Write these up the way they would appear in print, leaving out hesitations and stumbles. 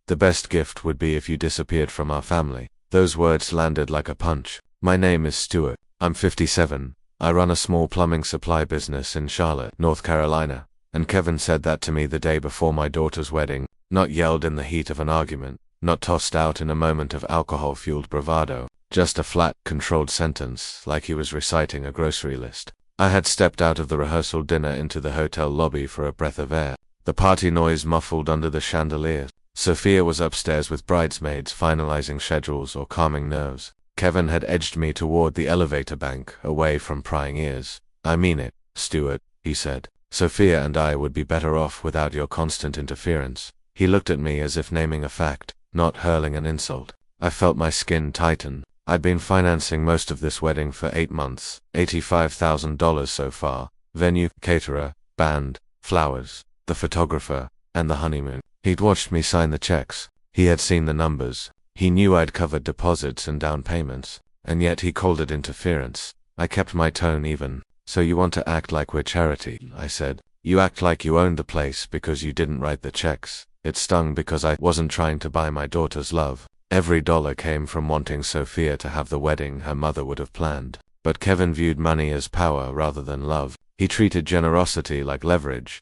The best gift would be if you disappeared from our family. Those words landed like a punch. My name is Stuart. I'm 57. I run a small plumbing supply business in Charlotte, North Carolina. And Kevin said that to me the day before my daughter's wedding, not yelled in the heat of an argument, not tossed out in a moment of alcohol-fueled bravado, just a flat, controlled sentence, like he was reciting a grocery list. I had stepped out of the rehearsal dinner into the hotel lobby for a breath of air. The party noise muffled under the chandelier. Sophia was upstairs with bridesmaids finalizing schedules or calming nerves. Kevin had edged me toward the elevator bank, away from prying ears. I mean it, Stuart, he said. Sophia and I would be better off without your constant interference. He looked at me as if naming a fact, not hurling an insult. I felt my skin tighten. I'd been financing most of this wedding for 8 months, $85,000 so far. Venue, caterer, band, flowers, the photographer, and the honeymoon. He'd watched me sign the checks. He had seen the numbers. He knew I'd covered deposits and down payments. And yet he called it interference. I kept my tone even. So you want to act like we're charity, I said. You act like you owned the place because you didn't write the checks. It stung because I wasn't trying to buy my daughter's love. Every dollar came from wanting Sophia to have the wedding her mother would have planned. But Kevin viewed money as power rather than love. He treated generosity like leverage.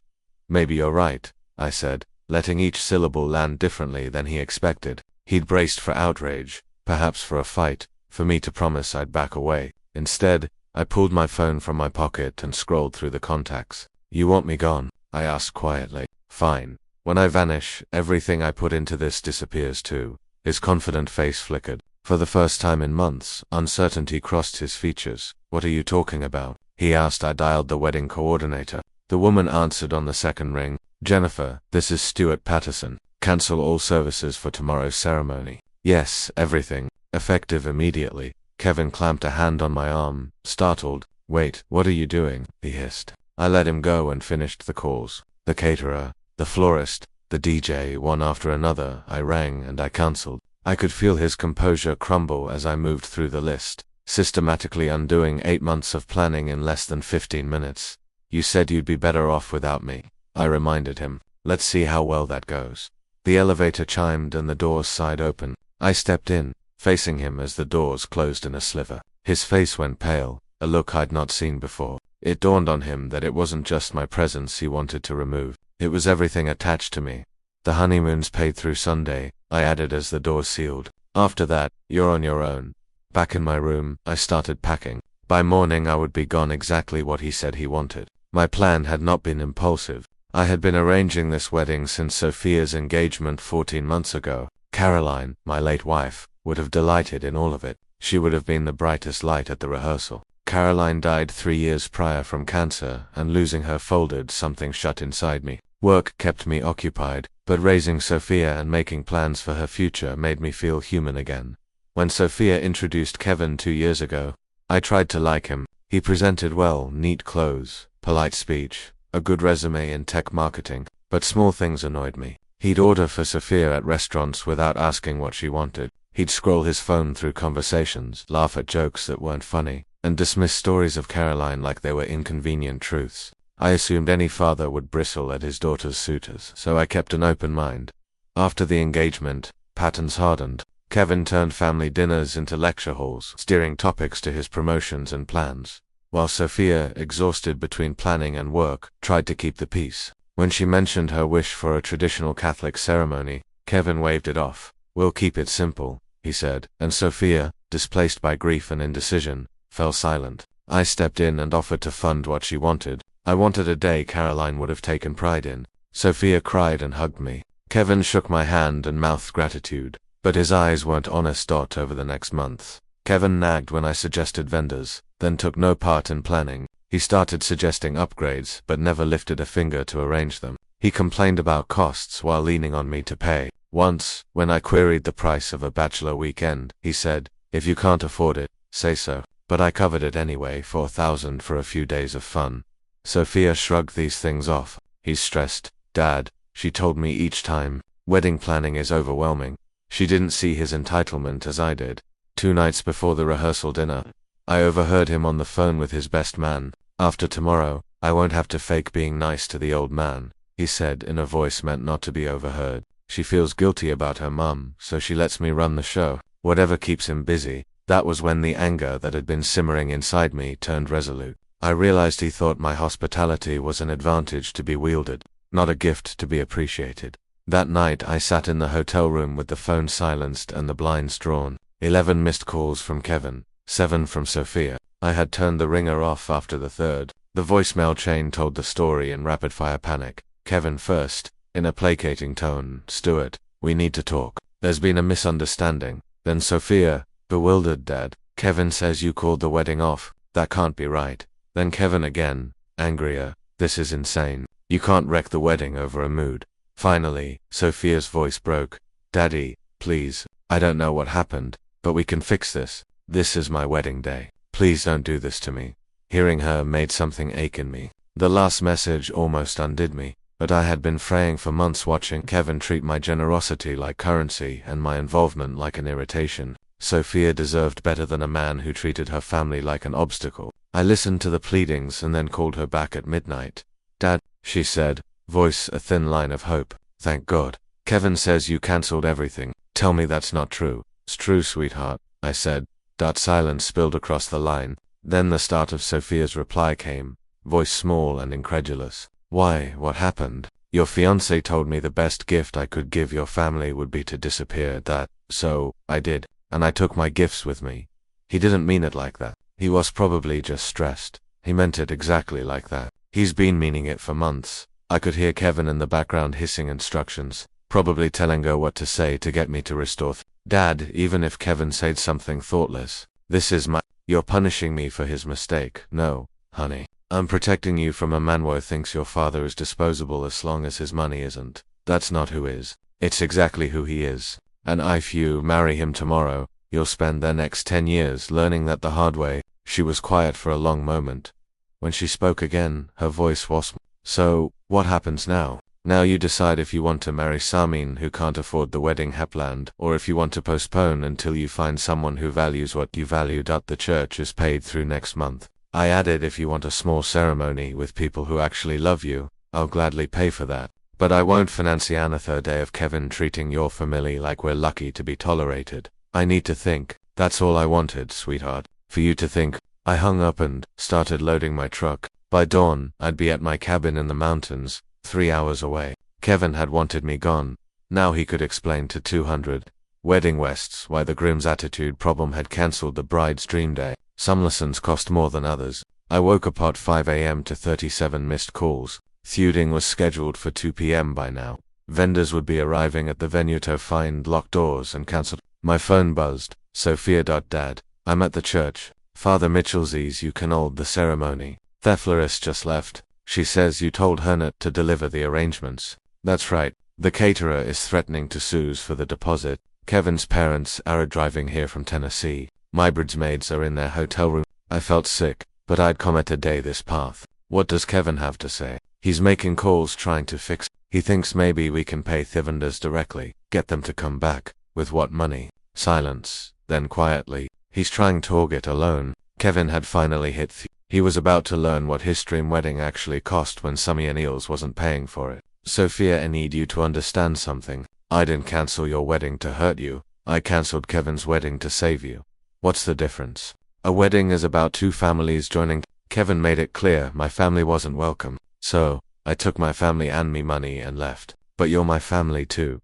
Maybe you're right, I said, letting each syllable land differently than he expected. He'd braced for outrage, perhaps for a fight, for me to promise I'd back away. Instead, I pulled my phone from my pocket and scrolled through the contacts. You want me gone? I asked quietly. Fine. When I vanish, everything I put into this disappears too. His confident face flickered. For the first time in months, uncertainty crossed his features. What are you talking about? He asked. I dialed the wedding coordinator. The woman answered on the second ring. Jennifer, this is Stuart Patterson. Cancel all services for tomorrow's ceremony. Yes, everything. Effective immediately. Kevin clamped a hand on my arm, startled. Wait, what are you doing? He hissed. I let him go and finished the calls. The caterer, the florist, the DJ, one after another. I rang and I cancelled. I could feel his composure crumble as I moved through the list, systematically undoing 8 months of planning in less than 15 minutes. You said you'd be better off without me, I reminded him. Let's see how well that goes. The elevator chimed and the doors sighed open. I stepped in, facing him as the doors closed in a sliver. His face went pale, a look I'd not seen before. It dawned on him that it wasn't just my presence he wanted to remove. It was everything attached to me. The honeymoon's paid through Sunday, I added as the doors sealed. After that, you're on your own. Back in my room, I started packing. By morning I would be gone, exactly what he said he wanted. My plan had not been impulsive. I had been arranging this wedding since Sophia's engagement 14 months ago. Caroline, my late wife, would have delighted in all of it. She would have been the brightest light at the rehearsal. Caroline died 3 years prior from cancer, and losing her folded something shut inside me. Work kept me occupied, but raising Sophia and making plans for her future made me feel human again. When Sophia introduced Kevin 2 years ago, I tried to like him. He presented well, neat clothes, polite speech, a good resume in tech marketing, but small things annoyed me. He'd order for Sophia at restaurants without asking what she wanted. He'd scroll his phone through conversations, laugh at jokes that weren't funny, and dismiss stories of Caroline like they were inconvenient truths. I assumed any father would bristle at his daughter's suitors, so I kept an open mind. After the engagement, patterns hardened. Kevin turned family dinners into lecture halls, steering topics to his promotions and plans, while Sophia, exhausted between planning and work, tried to keep the peace. When she mentioned her wish for a traditional Catholic ceremony, Kevin waved it off. We'll keep it simple, he said, and Sophia, displaced by grief and indecision, fell silent. I stepped in and offered to fund what she wanted. I wanted a day Caroline would have taken pride in. Sophia cried and hugged me. Kevin shook my hand and mouthed gratitude, but his eyes weren't honest. Over the next month, Kevin nagged when I suggested vendors, then took no part in planning. He started suggesting upgrades, but never lifted a finger to arrange them. He complained about costs while leaning on me to pay. Once, when I queried the price of a bachelor weekend, he said, "If you can't afford it, say so." But I covered it anyway, $4,000 for a few days of fun. Sophia shrugged these things off. He's stressed, Dad, she told me each time. Wedding planning is overwhelming. She didn't see his entitlement as I did. 2 nights before the rehearsal dinner, I overheard him on the phone with his best man. After tomorrow, I won't have to fake being nice to the old man, he said in a voice meant not to be overheard. She feels guilty about her mum, so she lets me run the show. Whatever keeps him busy. That was when the anger that had been simmering inside me turned resolute. I realized he thought my hospitality was an advantage to be wielded, not a gift to be appreciated. That night I sat in the hotel room with the phone silenced and the blinds drawn. 11 missed calls from Kevin, 7 from Sophia. I had turned the ringer off after the third. The voicemail chain told the story in rapid-fire panic. Kevin first, in a placating tone. Stuart, we need to talk. There's been a misunderstanding. Then Sophia, bewildered. Dad, Kevin says you called the wedding off. That can't be right. Then Kevin again, angrier. This is insane. You can't wreck the wedding over a mood. Finally, Sophia's voice broke. Daddy, please, I don't know what happened, but we can fix this. This is my wedding day. Please don't do this to me. Hearing her made something ache in me. The last message almost undid me, but I had been fraying for months watching Kevin treat my generosity like currency and my involvement like an irritation. Sophia deserved better than a man who treated her family like an obstacle. I listened to the pleadings and then called her back at midnight. Dad, she said, voice a thin line of hope. Thank God. Kevin says you cancelled everything. Tell me that's not true. It's true, sweetheart, I said. That silence spilled across the line. Then the start of Sophia's reply came, voice small and incredulous. Why, what happened? Your fiancé told me the best gift I could give your family would be to disappear. So, I did. And I took my gifts with me. He didn't mean it like that. He was probably just stressed. He meant it exactly like that. He's been meaning it for months. I could hear Kevin in the background hissing instructions, probably telling her what to say to get me to restore. Dad, even if Kevin said something thoughtless, this is my... You're punishing me for his mistake. No, honey. I'm protecting you from a man who thinks your father is disposable as long as his money isn't. That's not who is. It's exactly who he is. And if you marry him tomorrow, you'll spend the next 10 years learning that the hard way. She was quiet for a long moment. When she spoke again, her voice was, so, what happens now? Now you decide if you want to marry Samin who can't afford the wedding hepland, or if you want to postpone until you find someone who values what you value. The church is paid through next month. I added, if you want a small ceremony with people who actually love you, I'll gladly pay for that. But I won't finance another day of Kevin treating your family like we're lucky to be tolerated. I need to think. That's all I wanted, sweetheart. For you to think. I hung up and started loading my truck. By dawn, I'd be at my cabin in the mountains, 3 hours away. Kevin had wanted me gone. Now he could explain to 200 wedding Wests why the groom's attitude problem had cancelled the bride's dream day. Some lessons cost more than others. I woke up at 5 a.m. to 37 missed calls. Feuding was scheduled for 2 p.m. by now. Vendors would be arriving at the venue to find locked doors and cancelled. My phone buzzed. Sophia. Dad, I'm at the church. Father Mitchell's you can hold the ceremony. The florist just left. She says you told Hernert to deliver the arrangements. That's right. The caterer is threatening to sue for the deposit. Kevin's parents are driving here from Tennessee. My bridesmaids are in their hotel room. I felt sick, but I'd come at a day this path. What does Kevin have to say? He's making calls trying to fix. He thinks maybe we can pay the vendors directly, get them to come back. With what money? Silence. Then quietly, he's trying to get a loan. Kevin had finally hit. He was about to learn what his dream wedding actually cost when Sammy Niels wasn't paying for it. Sophia, I need you to understand something. I didn't cancel your wedding to hurt you. I cancelled Kevin's wedding to save you. What's the difference? A wedding is about two families joining. Kevin made it clear my family wasn't welcome. So, I took my family and me money and left. But you're my family too.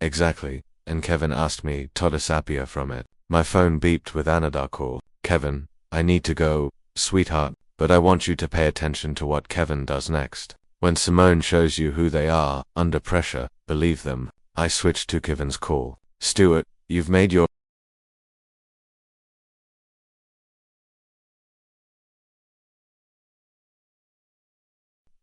Exactly. And Kevin asked me to disappear from it. My phone beeped with another call. Kevin, I need to go, sweetheart, but I want you to pay attention to what Kevin does next. When Simone shows you who they are, under pressure, believe them. I switched to Kevin's call. Stuart, you've made your...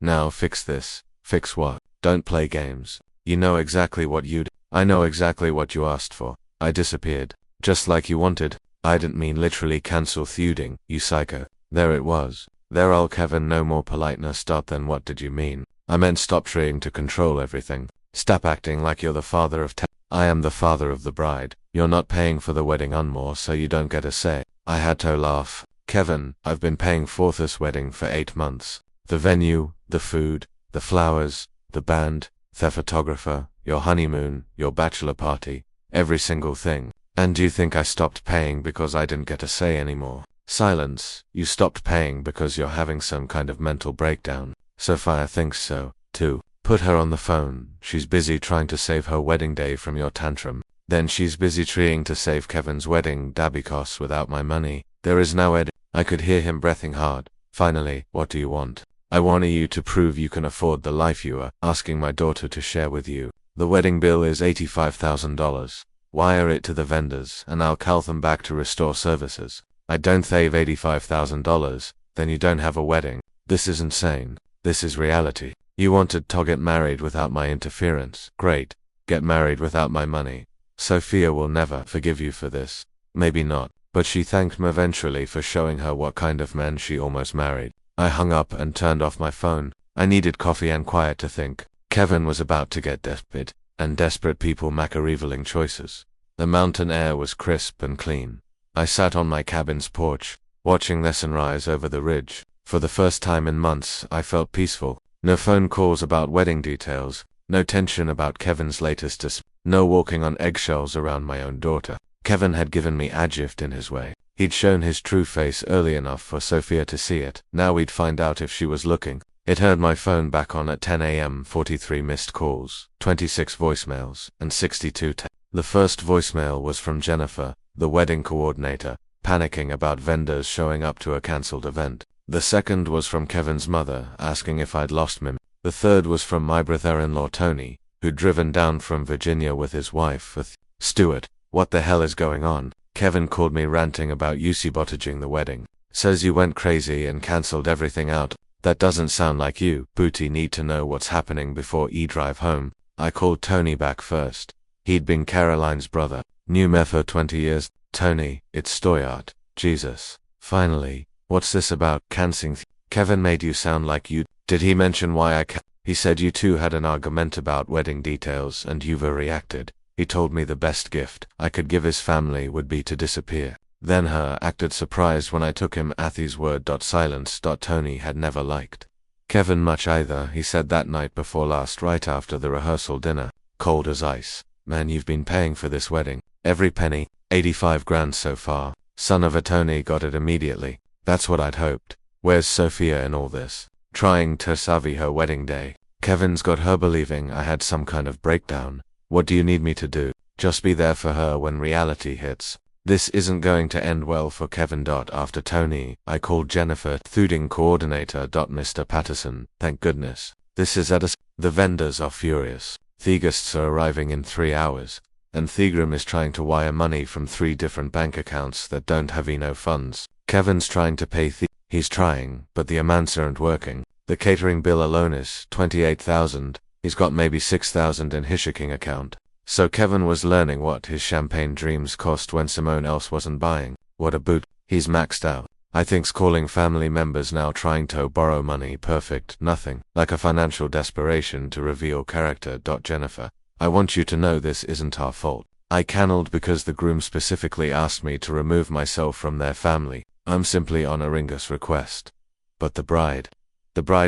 Now fix this. Fix what? Don't play games. You know exactly what you'd... I know exactly what you asked for. I disappeared. Just like you wanted. I didn't mean literally cancel feuding, you psycho. There it was. There all Kevin, no more politeness. Then what did you mean? I meant stop trying to control everything. Stop acting like you're the father of I am the father of the bride. You're not paying for the wedding anymore, so you don't get a say. I had to laugh. Kevin, I've been paying for this wedding for 8 months. The venue, the food, the flowers, the band, the photographer, your honeymoon, your bachelor party, every single thing. And do you think I stopped paying because I didn't get a say anymore? Silence. You stopped paying because you're having some kind of mental breakdown. Sophia thinks so, too. Put her on the phone. She's busy trying to save her wedding day from your tantrum. Then she's busy trying to save Kevin's wedding day costs without my money. There is no ed. I could hear him breathing hard. Finally, what do you want? I want you to prove you can afford the life you are asking my daughter to share with you. The wedding bill is $85,000. Wire it to the vendors, and I'll call them back to restore services. I don't save $85,000, then you don't have a wedding. This is insane. This is reality. You wanted to get married without my interference. Great. Get married without my money. Sophia will never forgive you for this. Maybe not, but she thanked me eventually for showing her what kind of man she almost married. I hung up and turned off my phone. I needed coffee and quiet to think. Kevin was about to get desperate, and desperate people make revealing choices. The mountain air was crisp and clean. I sat on my cabin's porch, watching the sunrise over the ridge. For the first time in months, I felt peaceful. No phone calls about wedding details, no tension about Kevin's latest no walking on eggshells around my own daughter. Kevin had given me a gift in his way. He'd shown his true face early enough for Sophia to see it. Now we'd find out if she was looking. It heard my phone back on at 10 a.m. 43 missed calls, 26 voicemails, and 62 texts. The first voicemail was from Jennifer, the wedding coordinator, panicking about vendors showing up to a cancelled event. The second was from Kevin's mother, asking if I'd lost him. The third was from my brother-in-law Tony, who'd driven down from Virginia with his wife. Stuart, what the hell is going on? Kevin called me ranting about you sabotaging the wedding. Says you went crazy and cancelled everything out. That doesn't sound like you. Booty need to know what's happening before E drive home. I called Tony back first. He'd been Caroline's brother. Knew me for 20 years. Tony, it's Stuart. Jesus. Finally. What's this about? Canceling. Kevin made you sound like you. Did he mention why I He said you two had an argument about wedding details and you've reacted. He told me the best gift I could give his family would be to disappear. Then her acted surprised when I took him at his word. Silence. Tony had never liked Kevin much either. He said that night before last, right after the rehearsal dinner. Cold as ice. Man, you've been paying for this wedding. Every penny. 85 grand so far. Son of a Tony got it immediately. That's what I'd hoped. Where's Sophia in all this? Trying to savvy her wedding day. Kevin's got her believing I had some kind of breakdown. What do you need me to do? Just be there for her when reality hits. This isn't going to end well for Kevin. After Tony, I called Jennifer, wedding coordinator. Mr. Patterson, thank goodness. This is at us. The vendors are furious. The guests are arriving in 3 hours, and Thegrim is trying to wire money from 3 different bank accounts that don't have no funds. Kevin's trying to pay He's trying, but the amounts aren't working. The catering bill alone is $28,000. He's got maybe $6,000 in his checking account. So Kevin was learning what his champagne dreams cost when someone else wasn't buying. What a boot. He's maxed out. I think's calling family members now trying to borrow money perfect. Nothing like a financial desperation to reveal character. Jennifer, I want you to know this isn't our fault. I cannot because the groom specifically asked me to remove myself from their family. I'm simply honoring his request. But the bride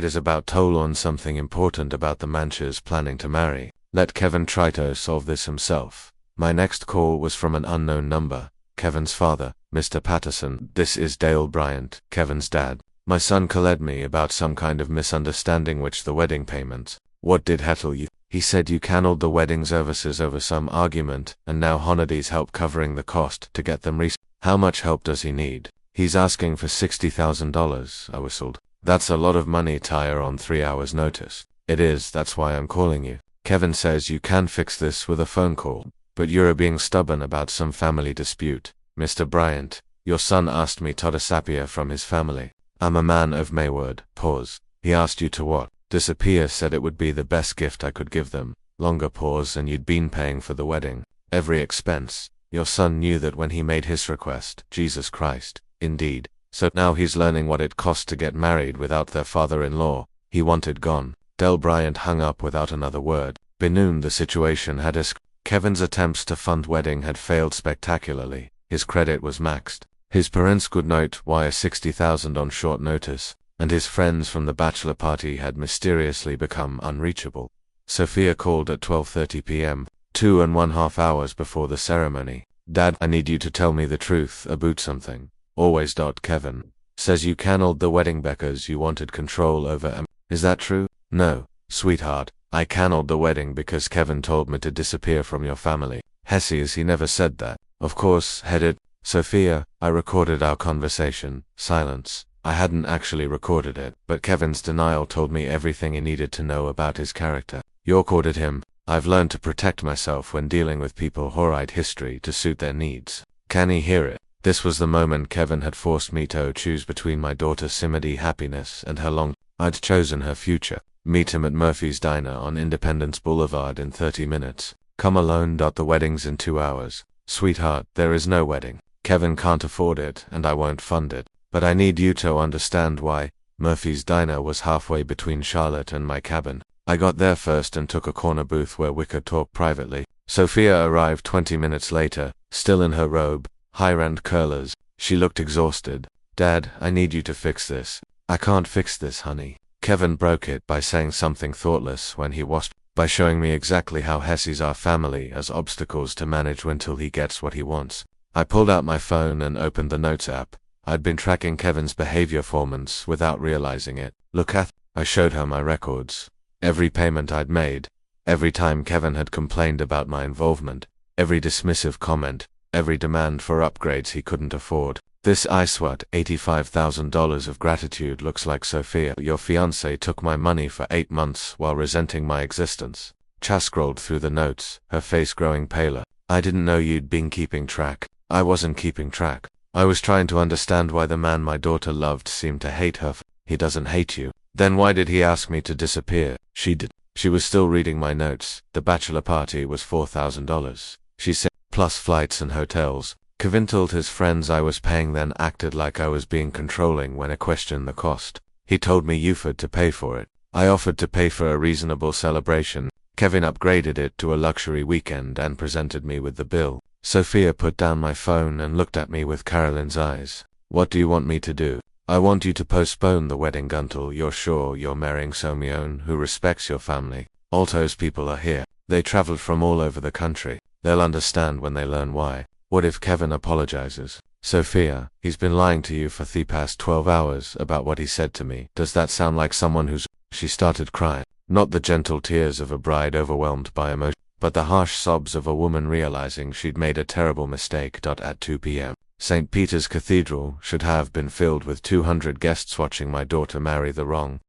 is about to learn something important about the man she's planning to marry. Let Kevin try to solve this himself. My next call was from an unknown number. Kevin's father, Mr. Patterson. This is Dale Bryant, Kevin's dad. My son called me about some kind of misunderstanding which the wedding payments. What did Hettle you? He said you cancelled the wedding services over some argument, and now Honeydee's help covering the cost to get them How much help does he need? He's asking for $60,000, I whistled. That's a lot of money to hire on 3 hours notice. It is, that's why I'm calling you. Kevin says you can fix this with a phone call, but you're being stubborn about some family dispute. Mr. Bryant, your son asked me to disappear from his family. I'm a man of my word. Pause. He asked you to what? Disappear. Said it would be the best gift I could give them. Longer pause. And you'd been paying for the wedding. Every expense. Your son knew that when he made his request. Jesus Christ. Indeed. So now he's learning what it cost to get married without their father-in-law. He wanted gone. Del Bryant hung up without another word. Benoon the situation had Kevin's attempts to fund wedding had failed spectacularly. His credit was maxed. His parents could not wire $60,000 on short notice, and his friends from the bachelor party had mysteriously become unreachable. Sophia called at 12:30 p.m., 2.5 hours before the ceremony. Dad, I need you to tell me the truth about something. Always. Kevin says you cancelled the wedding because you wanted control over. Is that true? No, sweetheart. I cancelled the wedding because Kevin told me to disappear from your family. Hessies, he never said that. Of course, headed. Sophia, I recorded our conversation. Silence. I hadn't actually recorded it, but Kevin's denial told me everything he needed to know about his character. You recorded him. I've learned to protect myself when dealing with people who write history to suit their needs. Can he hear it? This was the moment Kevin had forced me to choose between my daughter Simody happiness and her long. I'd chosen her future. Meet him at Murphy's Diner on Independence Boulevard in 30 minutes. Come alone. The wedding's in 2 hours. Sweetheart, there is no wedding. Kevin can't afford it, and I won't fund it. But I need you to understand why. Murphy's Diner was halfway between Charlotte and my cabin. I got there first and took a corner booth where we could talk privately. Sophia arrived 20 minutes later, still in her robe, high-end curlers. She looked exhausted. Dad, I need you to fix this. I can't fix this, honey. Kevin broke it by saying something thoughtless when he was, by showing me exactly how Hessies are family as obstacles to manage until he gets what he wants. I pulled out my phone and opened the Notes app. I'd been tracking Kevin's behavior for months without realizing it. Look at, I showed her my records. Every payment I'd made, every time Kevin had complained about my involvement, every dismissive comment, every demand for upgrades he couldn't afford. This ISWAT $85,000 of gratitude looks like Sophia. Your fiancé took my money for 8 months while resenting my existence. Cha scrolled through the notes, her face growing paler. I didn't know you'd been keeping track. I wasn't keeping track. I was trying to understand why the man my daughter loved seemed to hate her. He doesn't hate you. Then why did he ask me to disappear? She did. She was still reading my notes. The bachelor party was $4,000. She said, plus flights and hotels. Kevin told his friends I was paying, then acted like I was being controlling when I questioned the cost. He told me you offered to pay for it. I offered to pay for a reasonable celebration. Kevin upgraded it to a luxury weekend and presented me with the bill. Sophia put down my phone and looked at me with Carolyn's eyes. What do you want me to do? I want you to postpone the wedding until you're sure you're marrying someone who respects your family. Alto's people are here. They traveled from all over the country. They'll understand when they learn why. What if Kevin apologizes? Sophia, he's been lying to you for the past 12 hours about what he said to me. Does that sound like someone who's... She started crying. Not the gentle tears of a bride overwhelmed by emotion, but the harsh sobs of a woman realizing she'd made a terrible mistake. At 2 p.m. St. Peter's Cathedral should have been filled with 200 guests watching my daughter marry the wrong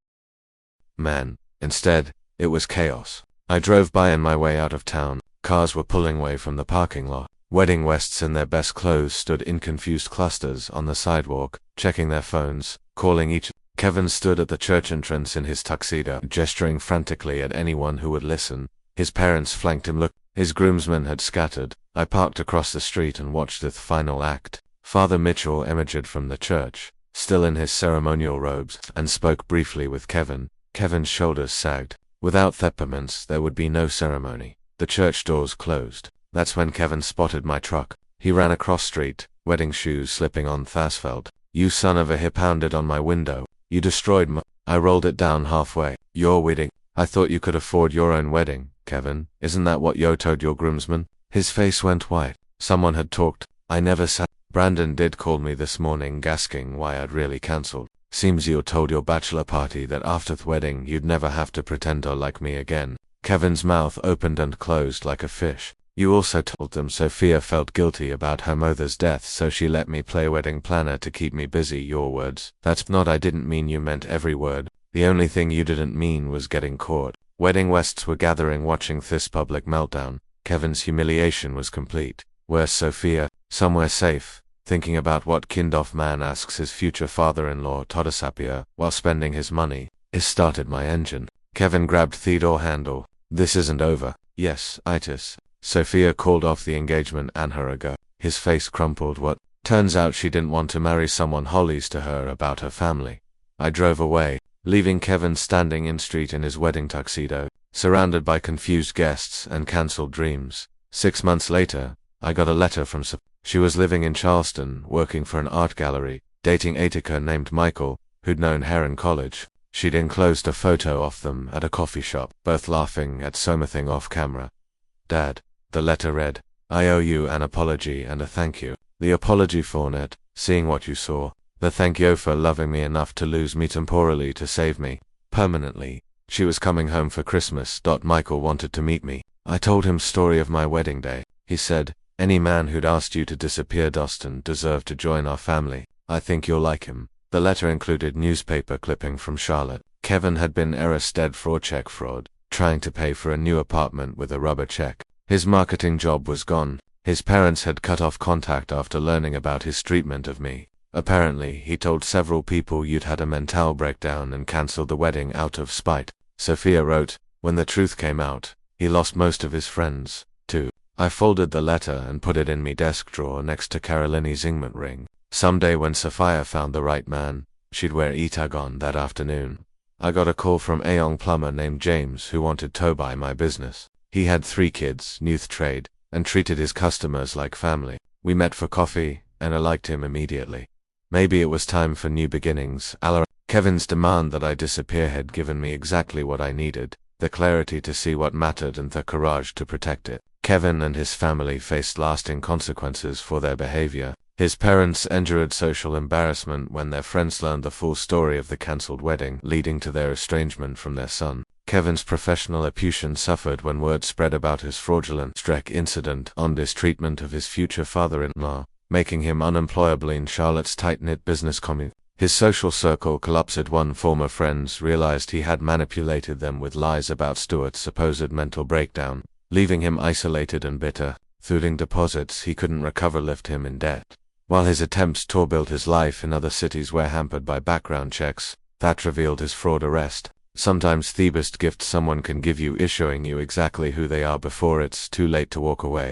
man. Instead, it was chaos. I drove by on my way out of town. Cars were pulling away from the parking lot. Wedding guests in their best clothes stood in confused clusters on the sidewalk, checking their phones, calling each. Kevin stood at the church entrance in his tuxedo, gesturing frantically at anyone who would listen. His parents flanked him. His groomsmen had scattered. I parked across the street and watched the final act. Father Mitchell emerged from the church, still in his ceremonial robes, and spoke briefly with Kevin. Kevin's shoulders sagged. Without peppermints, there would be no ceremony. The church doors closed. That's when Kevin spotted my truck. He ran across street, wedding shoes slipping on the asphalt. You son of a, he pounded on my window. You destroyed my... I rolled it down halfway. Your wedding? I thought you could afford your own wedding, Kevin. Isn't that what you told your groomsmen? His face went white. Someone had talked. I never said. Brandon did call me this morning asking why I'd really cancelled. Seems you told your bachelor party that after the wedding you'd never have to pretend or like me again. Kevin's mouth opened and closed like a fish. You also told them Sophia felt guilty about her mother's death, so she let me play wedding planner to keep me busy. Your words. That's not. I didn't mean you meant every word. The only thing you didn't mean was getting caught. Wedding guests were gathering watching this public meltdown. Kevin's humiliation was complete. Where's Sophia? Somewhere safe, thinking about what kind of man asks his future father-in-law to disappear while spending his money. It started my engine. Kevin grabbed the door handle. This isn't over. Yes, itis. Sophia called off the engagement an hour ago. His face crumpled. What? Turns out she didn't want to marry someone Holly's to her about her family. I drove away, leaving Kevin standing in street in his wedding tuxedo, surrounded by confused guests and cancelled dreams. 6 months later, I got a letter from Sophia. She was living in Charleston, working for an art gallery, dating a taker named Michael, who'd known her in college. She'd enclosed a photo of them at a coffee shop, both laughing at something off camera. Dad, the letter read, I owe you an apology and a thank you. The apology for not seeing what you saw. The thank you for loving me enough to lose me temporarily to save me permanently. She was coming home for Christmas. Michael wanted to meet me. I told him story of my wedding day. He said, any man who'd asked you to disappear Doston deserved to join our family. I think you'll like him. The letter included newspaper clipping from Charlotte. Kevin had been arrested for check fraud, trying to pay for a new apartment with a rubber check. His marketing job was gone. His parents had cut off contact after learning about his treatment of me. Apparently, he told several people you'd had a mental breakdown and cancelled the wedding out of spite. Sophia wrote, when the truth came out, he lost most of his friends, too. I folded the letter and put it in me desk drawer next to Carolini's engagement ring. Someday when Sophia found the right man, she'd wear Itagon that afternoon. I got a call from a young plumber named James who wanted to buy my business. He had 3 kids, youth trade, and treated his customers like family. We met for coffee, and I liked him immediately. Maybe it was time for new beginnings. Kevin's demand that I disappear had given me exactly what I needed, the clarity to see what mattered and the courage to protect it. Kevin and his family faced lasting consequences for their behavior. His parents endured social embarrassment when their friends learned the full story of the cancelled wedding, leading to their estrangement from their son. Kevin's professional reputation suffered when word spread about his fraudulent Streck incident on his treatment of his future father-in-law, making him unemployable in Charlotte's tight-knit business community. His social circle collapsed. One former friends realized he had manipulated them with lies about Stuart's supposed mental breakdown, leaving him isolated and bitter. Through deposits he couldn't recover left him in debt. While his attempts to build his life in other cities were hampered by background checks, that revealed his fraud arrest. Sometimes the best gift someone can give you is showing you exactly who they are before it's too late to walk away.